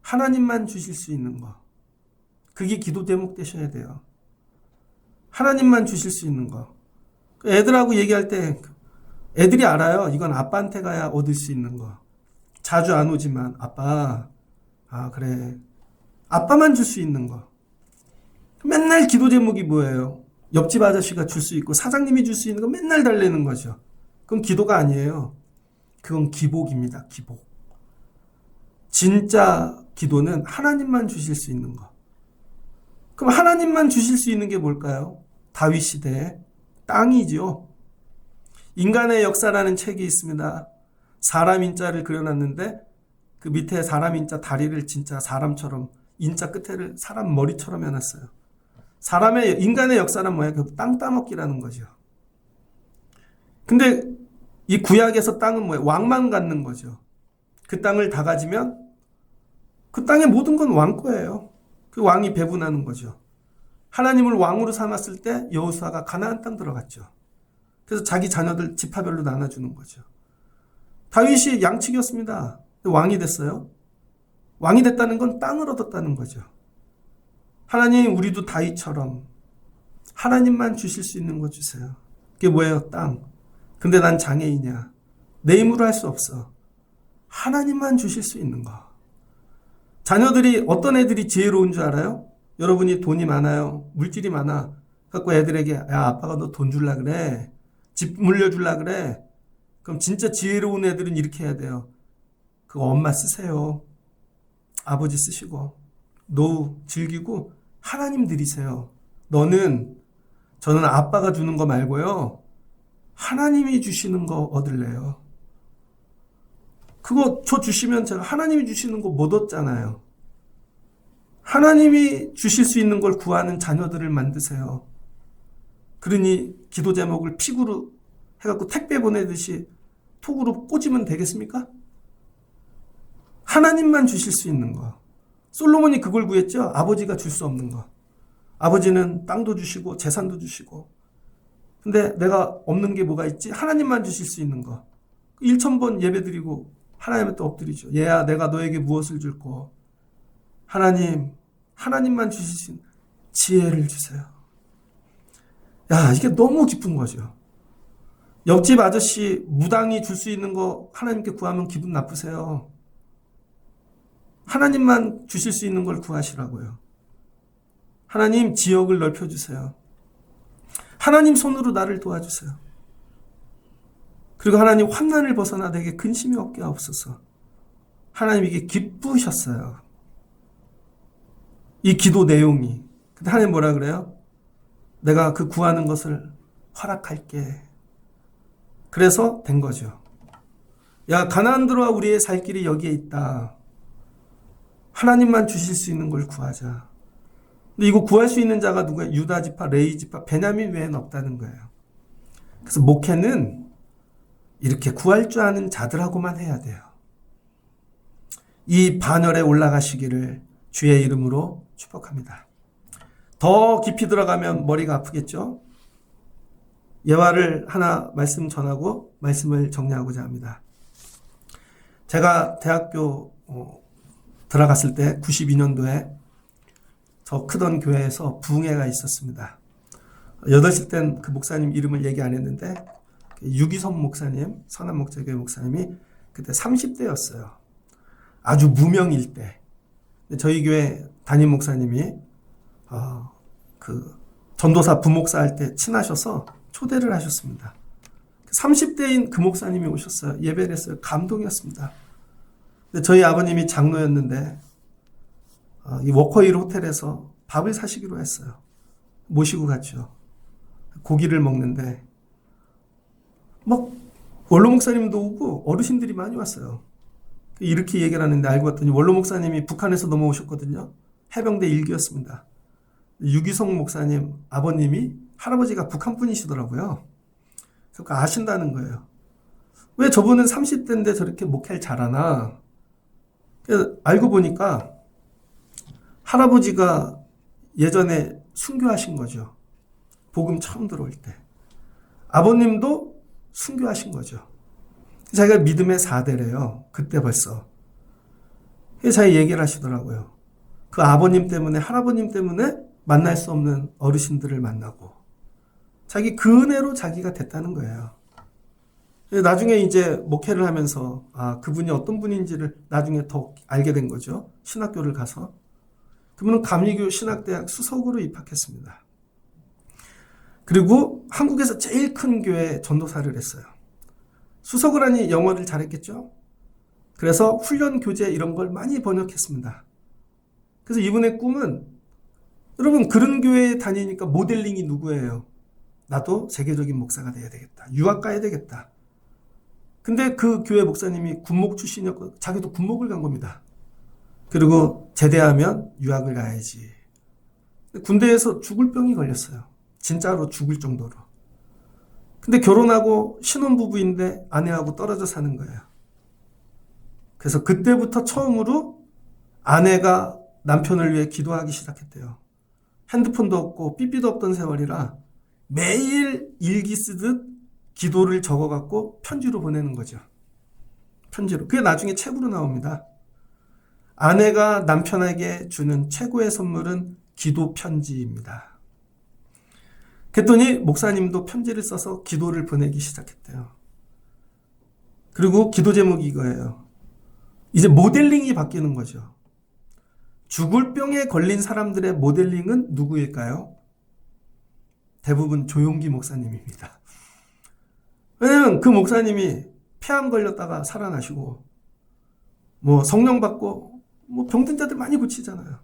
하나님만 주실 수 있는 거. 그게 기도 제목 되셔야 돼요. 하나님만 주실 수 있는 거. 애들하고 얘기할 때 애들이 알아요. 이건 아빠한테 가야 얻을 수 있는 거. 자주 안 오지만 아빠, 그래. 아빠만 줄 수 있는 거. 맨날 기도 제목이 뭐예요? 옆집 아저씨가 줄 수 있고 사장님이 줄 수 있는 거 맨날 달래는 거죠. 그건 기도가 아니에요. 그건 기복입니다. 기복. 진짜 기도는 하나님만 주실 수 있는 거. 그럼 하나님만 주실 수 있는 게 뭘까요? 다윗 시대의 땅이죠. 인간의 역사라는 책이 있습니다. 사람 인자를 그려놨는데 그 밑에 사람 인자 다리를 진짜 사람처럼 인자 끝에를 사람 머리처럼 해놨어요. 인간의 역사는 뭐예요? 그 땅 따먹기라는 거죠. 근데 이 구약에서 땅은 뭐예요? 왕만 갖는 거죠. 그 땅을 다 가지면 그 땅의 모든 건 왕 거예요. 그 왕이 배분하는 거죠. 하나님을 왕으로 삼았을 때 여호수아가 가나안 땅 들어갔죠. 그래서 자기 자녀들 지파별로 나눠주는 거죠. 다윗이 양측이었습니다. 왕이 됐어요. 왕이 됐다는 건 땅을 얻었다는 거죠. 하나님, 우리도 다윗처럼 하나님만 주실 수 있는 거 주세요. 그게 뭐예요? 땅. 근데 난 장애인이야. 내 힘으로 할 수 없어. 하나님만 주실 수 있는 거. 자녀들이, 어떤 애들이 지혜로운 줄 알아요? 여러분이 돈이 많아요. 물질이 많아. 갖고 애들에게, 야, 아빠가 너 돈 줄라 그래. 집 물려줄라 그래. 그럼 진짜 지혜로운 애들은 이렇게 해야 돼요. 그거 엄마 쓰세요. 아버지 쓰시고. 노후 즐기고 하나님 드리세요. 저는 아빠가 주는 거 말고요. 하나님이 주시는 거 얻을래요. 그거 저 주시면 제가 하나님이 주시는 거 못 얻잖아요. 하나님이 주실 수 있는 걸 구하는 자녀들을 만드세요. 그러니 기도 제목을 픽으로 해갖고 택배 보내듯이 톡으로 꽂으면 되겠습니까? 하나님만 주실 수 있는 거. 솔로몬이 그걸 구했죠. 아버지가 줄 수 없는 거. 아버지는 땅도 주시고 재산도 주시고. 근데 내가 없는 게 뭐가 있지? 하나님만 주실 수 있는 거. 1,000번 예배드리고 하나님한테 엎드리죠. 얘야, 내가 너에게 무엇을 줄꼬? 하나님만 주실 수 있는 지혜를 주세요. 야, 이게 너무 기쁜 거죠. 옆집 아저씨 무당이 줄 수 있는 거 하나님께 구하면 기분 나쁘세요. 하나님만 주실 수 있는 걸 구하시라고요. 하나님, 지역을 넓혀주세요. 하나님 손으로 나를 도와주세요. 그리고 하나님, 환난을 벗어나 내게 근심이 없게 하옵소서. 하나님, 이게 기쁘셨어요. 이 기도 내용이. 근데 하나님 뭐라 그래요? 내가 그 구하는 것을 허락할게. 그래서 된 거죠. 야, 가나안 들어와, 우리의 살 길이 여기에 있다. 하나님만 주실 수 있는 걸 구하자. 근데 이거 구할 수 있는 자가 누구야? 유다 지파, 레위 지파, 베냐민 외에는 없다는 거예요. 그래서 목회는 이렇게 구할 줄 아는 자들하고만 해야 돼요. 이 반열에 올라가시기를 주의 이름으로 축복합니다. 더 깊이 들어가면 머리가 아프겠죠? 예화를 하나 말씀 전하고 말씀을 정리하고자 합니다. 제가 대학교 들어갔을 때 92년도에 저 크던 교회에서 부흥회가 있었습니다. 8시 땐 그 목사님 이름을 얘기 안 했는데 유기성 목사님, 선한목자교회 목사님이 그때 30대였어요. 아주 무명일 때. 저희 교회 담임 목사님이 그 전도사 부목사 할 때 친하셔서 초대를 하셨습니다. 30대인 그 목사님이 오셨어요. 예배를 했어요. 감동이었습니다. 근데 저희 아버님이 장로였는데 이 워커힐 호텔에서 밥을 사시기로 했어요. 모시고 갔죠. 고기를 먹는데 막 원로 목사님도 오고 어르신들이 많이 왔어요. 이렇게 얘기를 하는데 알고 봤더니 원로 목사님이 북한에서 넘어오셨거든요. 해병대 1기였습니다. 유기성 목사님 아버님이 할아버지가 북한 분이시더라고요. 그러니까 아신다는 거예요. 왜 저분은 30대인데 저렇게 목회를 잘하나? 알고 보니까 할아버지가 예전에 순교하신 거죠. 복음 처음 들어올 때. 아버님도 순교하신 거죠. 자기가 믿음의 4대래요. 그때 벌써. 자기 얘기를 하시더라고요. 그 아버님 때문에, 할아버님 때문에 만날 수 없는 어르신들을 만나고 자기 그 은혜로 자기가 됐다는 거예요. 나중에 이제 목회를 하면서 그분이 어떤 분인지를 나중에 더 알게 된 거죠. 신학교를 가서. 그분은 감리교 신학대학 수석으로 입학했습니다. 그리고 한국에서 제일 큰 교회 전도사를 했어요. 수석을 하니 영어를 잘했겠죠. 그래서 훈련 교재 이런 걸 많이 번역했습니다. 그래서 이분의 꿈은 여러분 그런 교회에 다니니까 모델링이 누구예요? 나도 세계적인 목사가 돼야 되겠다. 유학 가야 되겠다. 근데 그 교회 목사님이 군목 출신이었고 자기도 군목을 간 겁니다. 그리고 제대하면 유학을 가야지. 군대에서 죽을 병이 걸렸어요. 진짜로 죽을 정도로. 근데 결혼하고 신혼부부인데 아내하고 떨어져 사는 거예요. 그래서 그때부터 처음으로 아내가 남편을 위해 기도하기 시작했대요. 핸드폰도 없고 삐삐도 없던 세월이라 매일 일기 쓰듯 기도를 적어갖고 편지로 보내는 거죠. 편지로. 그게 나중에 책으로 나옵니다. 아내가 남편에게 주는 최고의 선물은 기도 편지입니다. 그랬더니 목사님도 편지를 써서 기도를 보내기 시작했대요. 그리고 기도 제목이 이거예요. 이제 모델링이 바뀌는 거죠. 죽을 병에 걸린 사람들의 모델링은 누구일까요? 대부분 조용기 목사님입니다. 왜냐면 그 목사님이 폐암 걸렸다가 살아나시고 성령 받고 병든 자들 많이 고치잖아요.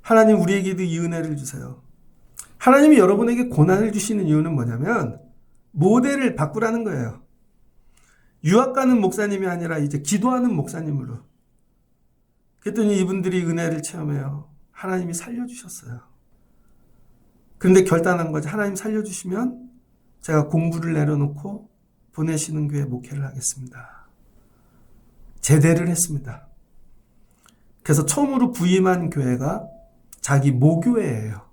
하나님 우리에게도 이 은혜를 주세요. 하나님이 여러분에게 고난을 주시는 이유는 뭐냐면 모델을 바꾸라는 거예요. 유학 가는 목사님이 아니라 이제 기도하는 목사님으로. 그랬더니 이분들이 은혜를 체험해요. 하나님이 살려주셨어요. 그런데 결단한 거죠. 하나님 살려주시면 제가 공부를 내려놓고 보내시는 교회 목회를 하겠습니다. 제대를 했습니다. 그래서 처음으로 부임한 교회가 자기 모교회예요.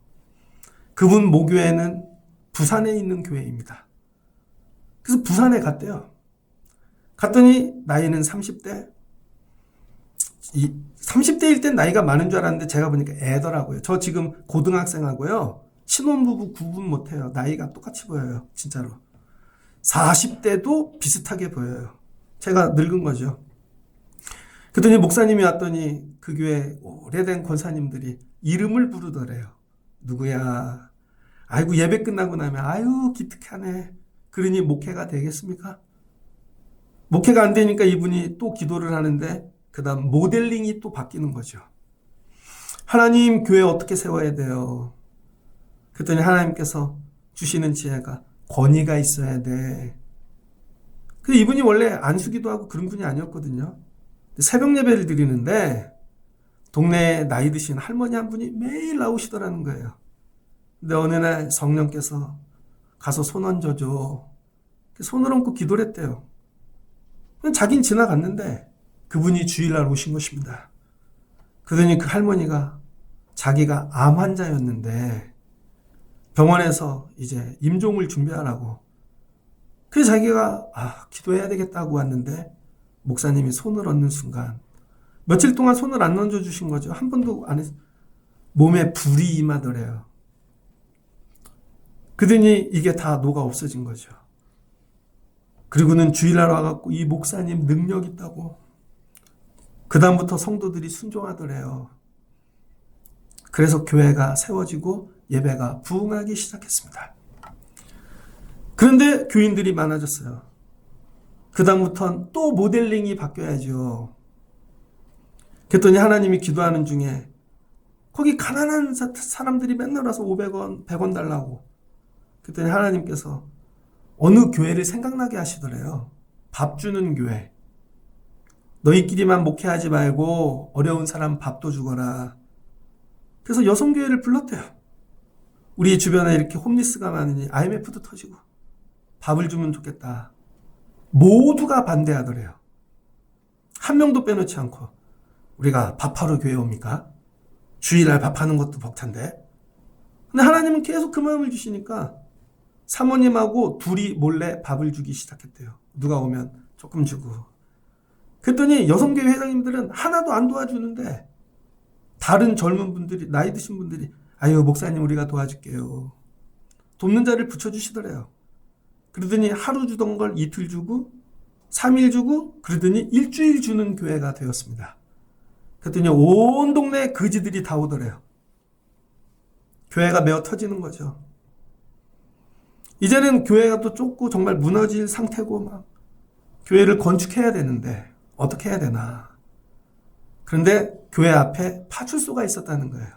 그분 모교회는 부산에 있는 교회입니다. 그래서 부산에 갔대요. 갔더니 나이는 30대. 30대일 땐 나이가 많은 줄 알았는데 제가 보니까 애더라고요. 저 지금 고등학생하고요. 신혼부부 구분 못해요. 나이가 똑같이 보여요. 진짜로. 40대도 비슷하게 보여요. 제가 늙은 거죠. 그랬더니 목사님이 왔더니 그 교회 오래된 권사님들이 이름을 부르더래요. 누구야? 아이고 예배 끝나고 나면 아유 기특하네. 그러니 목회가 되겠습니까? 목회가 안 되니까 이분이 또 기도를 하는데 그 다음 모델링이 또 바뀌는 거죠. 하나님 교회 어떻게 세워야 돼요? 그랬더니 하나님께서 주시는 지혜가 권위가 있어야 돼. 그 이분이 원래 안수기도 하고 그런 분이 아니었거든요. 새벽 예배를 드리는데 동네에 나이 드신 할머니 한 분이 매일 나오시더라는 거예요. 근데 어느 날 성령께서 가서 손 얹어줘. 손을 얹고 기도를 했대요. 자긴 지나갔는데 그분이 주일날 오신 것입니다. 그러더니 그 할머니가 자기가 암 환자였는데 병원에서 이제 임종을 준비하라고. 그래서 자기가 기도해야 되겠다고 왔는데 목사님이 손을 얹는 순간 며칠 동안 손을 안 얹어주신 거죠. 한 번도 안 했어요. 몸에 불이 임하더래요. 그러더니 이게 다 녹아 없어진 거죠. 그리고는 주일날 와갖고 이 목사님 능력 있다고 그 다음부터 성도들이 순종하더래요. 그래서 교회가 세워지고 예배가 부흥하기 시작했습니다. 그런데 교인들이 많아졌어요. 그 다음부터는 또 모델링이 바뀌어야죠. 그랬더니 하나님이 기도하는 중에 거기 가난한 사람들이 맨날 와서 500원, 100원 달라고. 그랬더니 하나님께서 어느 교회를 생각나게 하시더래요. 밥 주는 교회. 너희끼리만 목회하지 말고 어려운 사람 밥도 주거라. 그래서 여성교회를 불렀대요. 우리 주변에 이렇게 홈리스가 많으니 IMF도 터지고 밥을 주면 좋겠다. 모두가 반대하더래요. 한 명도 빼놓지 않고. 우리가 밥하러 교회 옵니까? 주일날 밥하는 것도 벅찬데. 근데 하나님은 계속 그 마음을 주시니까 사모님하고 둘이 몰래 밥을 주기 시작했대요. 누가 오면 조금 주고. 그랬더니 여성교회 회장님들은 하나도 안 도와주는데 다른 젊은 분들이, 나이 드신 분들이 아유 목사님 우리가 도와줄게요. 돕는 자를 붙여주시더래요. 그러더니 하루 주던 걸 이틀 주고 3일 주고 그러더니 일주일 주는 교회가 되었습니다. 그랬더니 온 동네 거지들이 다 오더래요. 교회가 메어 터지는 거죠. 이제는 교회가 또 좁고 정말 무너질 상태고 막 교회를 건축해야 되는데 어떻게 해야 되나. 그런데 교회 앞에 파출소가 있었다는 거예요.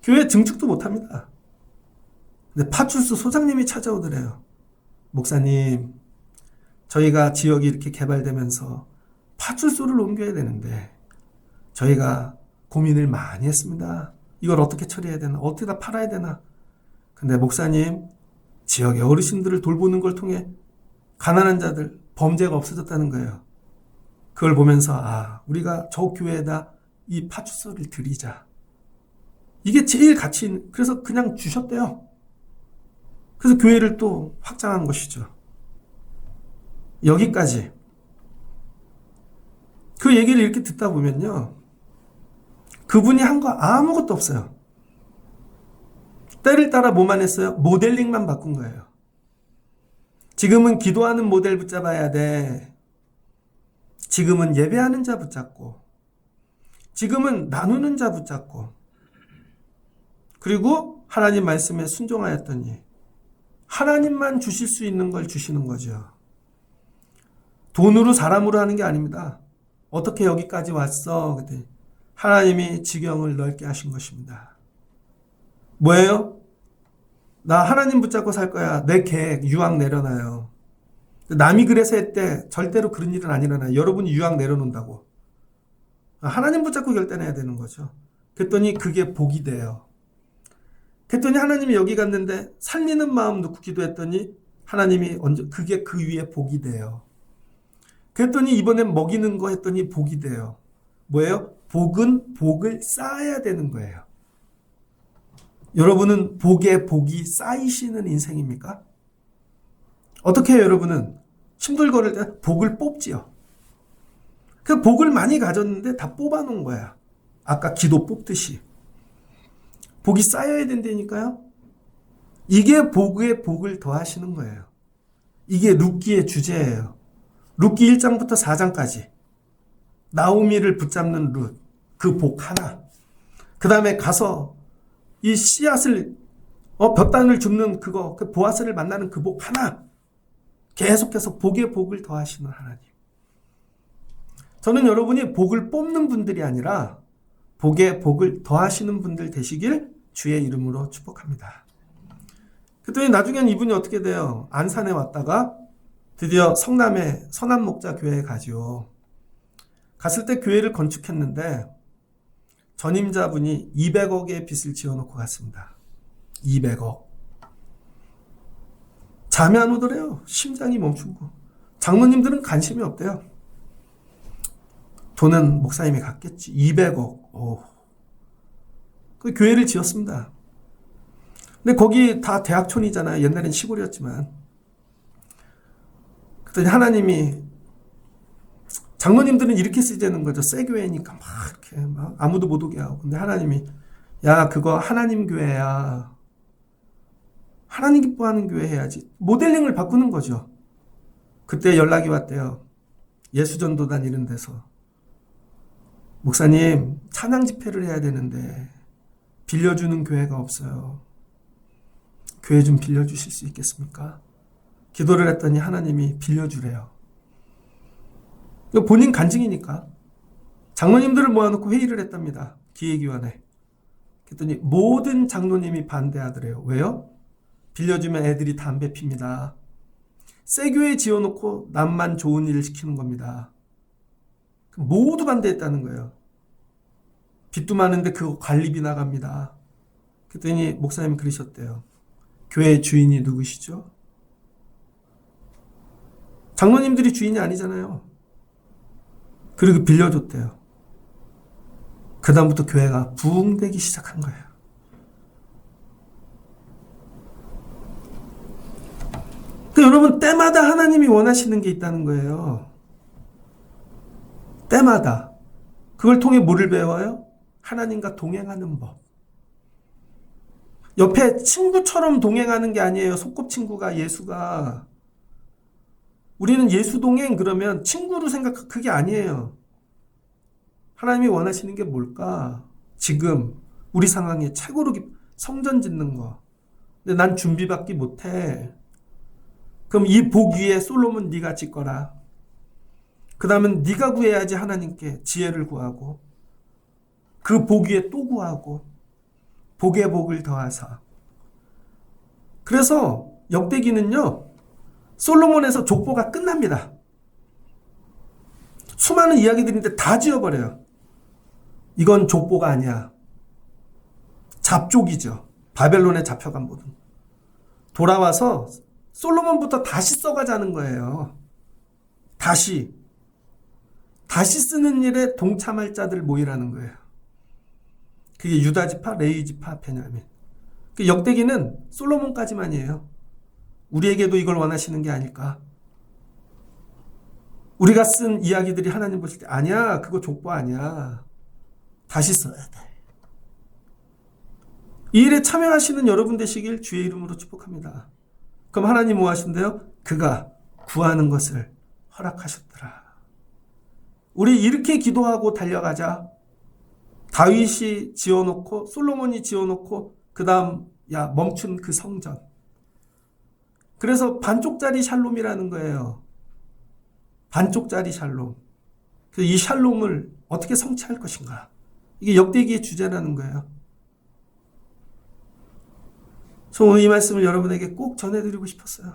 교회 증축도 못합니다. 근데 파출소 소장님이 찾아오더래요. 목사님, 저희가 지역이 이렇게 개발되면서 파출소를 옮겨야 되는데 저희가 고민을 많이 했습니다. 이걸 어떻게 처리해야 되나? 어떻게 다 팔아야 되나? 근데 목사님, 지역의 어르신들을 돌보는 걸 통해 가난한 자들, 범죄가 없어졌다는 거예요. 그걸 보면서 우리가 저 교회에다 이 파출소를 드리자. 이게 제일 가치 있는, 그래서 그냥 주셨대요. 그래서 교회를 또 확장한 것이죠. 여기까지. 그 얘기를 이렇게 듣다 보면요. 그분이 한 거 아무것도 없어요. 때를 따라 뭐만 했어요? 모델링만 바꾼 거예요. 지금은 기도하는 모델 붙잡아야 돼. 지금은 예배하는 자 붙잡고, 지금은 나누는 자 붙잡고, 그리고 하나님 말씀에 순종하였더니 하나님만 주실 수 있는 걸 주시는 거죠. 돈으로 사람으로 하는 게 아닙니다. 어떻게 여기까지 왔어? 그때 하나님이 지경을 넓게 하신 것입니다. 뭐예요? 나 하나님 붙잡고 살 거야. 내 계획, 유학 내려놔요. 남이 그래서 했대. 절대로 그런 일은 안 일어나요. 여러분이 유학 내려놓는다고. 하나님 붙잡고 결단해야 되는 거죠. 그랬더니 그게 복이 돼요. 그랬더니 하나님이 여기 갔는데 살리는 마음 놓고 기도했더니 하나님이 그게 그 위에 복이 돼요. 그랬더니 이번엔 먹이는 거 했더니 복이 돼요. 뭐예요? 복은 복을 쌓아야 되는 거예요. 여러분은 복에 복이 쌓이시는 인생입니까? 어떻게 해요, 여러분은? 힘들거릴 때 복을 뽑지요. 그 복을 많이 가졌는데 다 뽑아놓은 거야. 아까 기도 뽑듯이. 복이 쌓여야 된다니까요. 이게 복의 복을 더하시는 거예요. 이게 룻기의 주제예요. 룻기 1장부터 4장까지. 나오미를 붙잡는 룻, 그 복 하나. 그 다음에 가서 이 씨앗을, 볕단을 줍는 그거, 그 보아스를 만나는 그 복 하나. 계속해서 복의 복을 더하시는 하나님. 저는 여러분이 복을 뽑는 분들이 아니라 복의 복을 더하시는 분들 되시길 주의 이름으로 축복합니다. 그랬더니 나중엔 이분이 어떻게 돼요? 안산에 왔다가 드디어 성남의 선한목자 교회에 가죠. 갔을 때 교회를 건축했는데 전임자분이 200억의 빚을 지어놓고 갔습니다. 200억. 잠이 안 오더래요. 심장이 멈추고. 장로님들은 관심이 없대요. 돈은 목사님이 갖겠지. 200억. 오. 그 교회를 지었습니다. 근데 거기 다 대학촌이잖아요. 옛날엔 시골이었지만. 그랬더니 하나님이, 장로님들은 이렇게 쓰자는 거죠. 새 교회니까 막 이렇게 막 아무도 못 오게 하고. 근데 하나님이, 야, 그거 하나님 교회야. 하나님 기뻐하는 교회 해야지. 모델링을 바꾸는 거죠. 그때 연락이 왔대요. 예수전도단 이런 데서. 목사님, 찬양 집회를 해야 되는데 빌려주는 교회가 없어요. 교회 좀 빌려주실 수 있겠습니까? 기도를 했더니 하나님이 빌려주래요. 본인 간증이니까. 장로님들을 모아놓고 회의를 했답니다. 기획위원회. 그랬더니 모든 장로님이 반대하더래요. 왜요? 빌려주면 애들이 담배 핍니다. 새 교회 지어놓고 남만 좋은 일을 시키는 겁니다. 모두 반대했다는 거예요. 빚도 많은데 그거 관리비 나갑니다. 그랬더니 목사님이 그러셨대요. 교회 주인이 누구시죠? 장로님들이 주인이 아니잖아요. 그리고 빌려줬대요. 그 다음부터 교회가 부흥되기 시작한 거예요. 그러니까 여러분, 때마다 하나님이 원하시는 게 있다는 거예요. 때마다. 그걸 통해 뭐를 배워요? 하나님과 동행하는 법. 옆에 친구처럼 동행하는 게 아니에요. 소꿉친구가 예수가. 우리는 예수 동행 그러면 친구로 생각, 그게 아니에요. 하나님이 원하시는 게 뭘까? 지금 우리 상황에 최고로 성전 짓는 거. 근데 난 준비밖에 못해. 그럼 이 복 위에 솔로몬 네가 짓거라. 그 다음은 네가 구해야지. 하나님께 지혜를 구하고 그 복 위에 또 구하고 복의 복을 더하사. 그래서 역대기는요, 솔로몬에서 족보가 끝납니다. 수많은 이야기들인데 다 지워버려요. 이건 족보가 아니야. 잡족이죠. 바벨론에 잡혀간 분은. 돌아와서 솔로몬부터 다시 써가자는 거예요. 다시 쓰는 일에 동참할 자들 모이라는 거예요. 그게 유다 지파, 레위 지파, 베냐민. 그 역대기는 솔로몬까지만이에요. 우리에게도 이걸 원하시는 게 아닐까? 우리가 쓴 이야기들이 하나님 보실 때 아니야, 그거 족보 아니야. 다시 써야 돼. 이 일에 참여하시는 여러분 되시길 주의 이름으로 축복합니다. 그럼 하나님 뭐 하신대요? 그가 구하는 것을 허락하셨더라. 우리 이렇게 기도하고 달려가자. 다윗이 지어놓고 솔로몬이 지어놓고 그 다음 멈춘 그 성전. 그래서 반쪽짜리 샬롬이라는 거예요. 반쪽짜리 샬롬. 그래서 이 샬롬을 어떻게 성취할 것인가. 이게 역대기의 주제라는 거예요. 그래서 오늘 이 말씀을 여러분에게 꼭 전해드리고 싶었어요.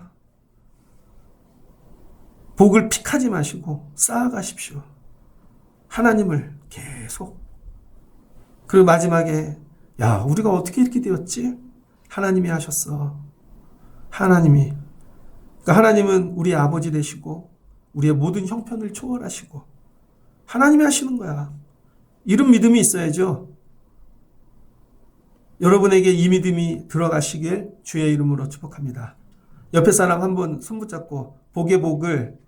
복을 픽하지 마시고 쌓아가십시오. 하나님을 계속. 그리고 마지막에 우리가 어떻게 이렇게 되었지? 하나님이 하셨어. 하나님이. 그러니까 하나님은 우리의 아버지 되시고 우리의 모든 형편을 초월하시고 하나님이 하시는 거야. 이런 믿음이 있어야죠. 여러분에게 이 믿음이 들어가시길 주의 이름으로 축복합니다. 옆에 사람 한번 손 붙잡고 복의 복을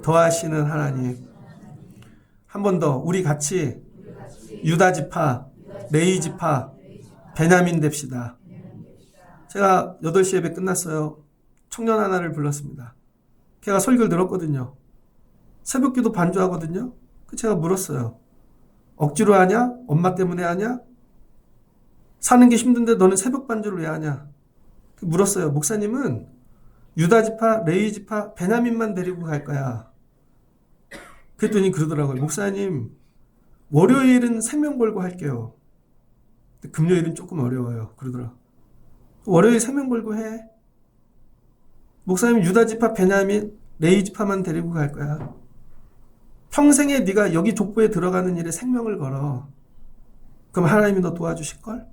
더하시는 하나님. 한 번 더 우리 같이 유다 지파, 레위 지파, 베냐민 됩시다. 제가 8시 예배 끝났어요. 청년 하나를 불렀습니다. 걔가 설교를 들었거든요. 새벽기도 반주하거든요. 제가 물었어요. 억지로 하냐? 엄마 때문에 하냐? 사는 게 힘든데 너는 새벽 반주를 왜 하냐? 물었어요. 목사님은 유다 지파, 레위 지파, 베냐민만 데리고 갈 거야. 그랬더니 그러더라고요. 목사님, 월요일은 생명 걸고 할게요. 금요일은 조금 어려워요. 그러더라고요. 월요일 생명 걸고 해. 목사님 유다 지파, 베냐민, 레위 지파만 데리고 갈 거야. 평생에 네가 여기 족보에 들어가는 일에 생명을 걸어. 그럼 하나님이 너 도와주실걸?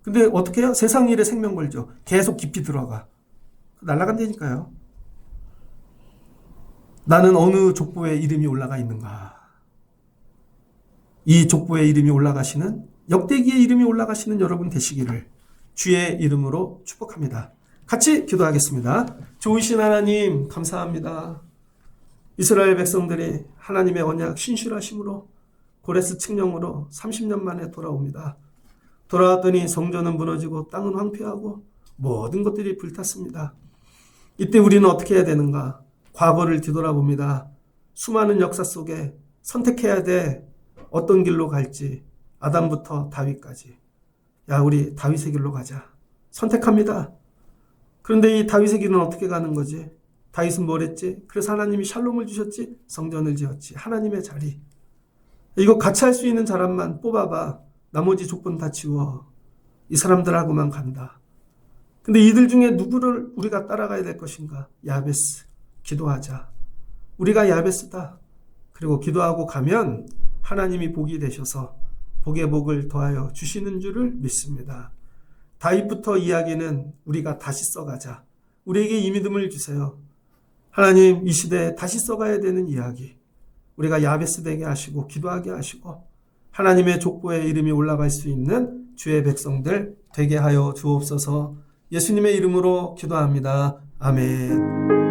근데 어떻게 해요? 세상 일에 생명 걸죠. 계속 깊이 들어가. 날아간다니까요. 나는 어느 족보에 이름이 올라가 있는가? 이 족보에 이름이 올라가시는, 역대기에 이름이 올라가시는 여러분 되시기를 주의 이름으로 축복합니다. 같이 기도하겠습니다. 좋으신 하나님 감사합니다. 이스라엘 백성들이 하나님의 언약 신실하심으로 고레스 칙령으로 30년 만에 돌아옵니다. 돌아왔더니 성전은 무너지고 땅은 황폐하고 모든 것들이 불탔습니다. 이때 우리는 어떻게 해야 되는가? 과거를 뒤돌아봅니다. 수많은 역사 속에 선택해야 돼. 어떤 길로 갈지. 아담부터 다윗까지. 야, 우리 다윗의 길로 가자. 선택합니다. 그런데 이 다윗의 길은 어떻게 가는 거지? 다윗은 뭘 했지? 그래서 하나님이 샬롬을 주셨지? 성전을 지었지. 하나님의 자리. 이거 같이 할 수 있는 사람만 뽑아봐. 나머지 조건 다 지워. 이 사람들하고만 간다. 근데 이들 중에 누구를 우리가 따라가야 될 것인가? 야베스. 기도하자. 우리가 야베스다. 그리고 기도하고 가면 하나님이 복이 되셔서 복의 복을 더하여 주시는 줄을 믿습니다. 다윗부터 이야기는 우리가 다시 써가자. 우리에게 이 믿음을 주세요. 하나님, 이 시대에 다시 써가야 되는 이야기. 우리가 야베스 되게 하시고 기도하게 하시고 하나님의 족보에 이름이 올라갈 수 있는 주의 백성들 되게 하여 주옵소서. 예수님의 이름으로 기도합니다. 아멘.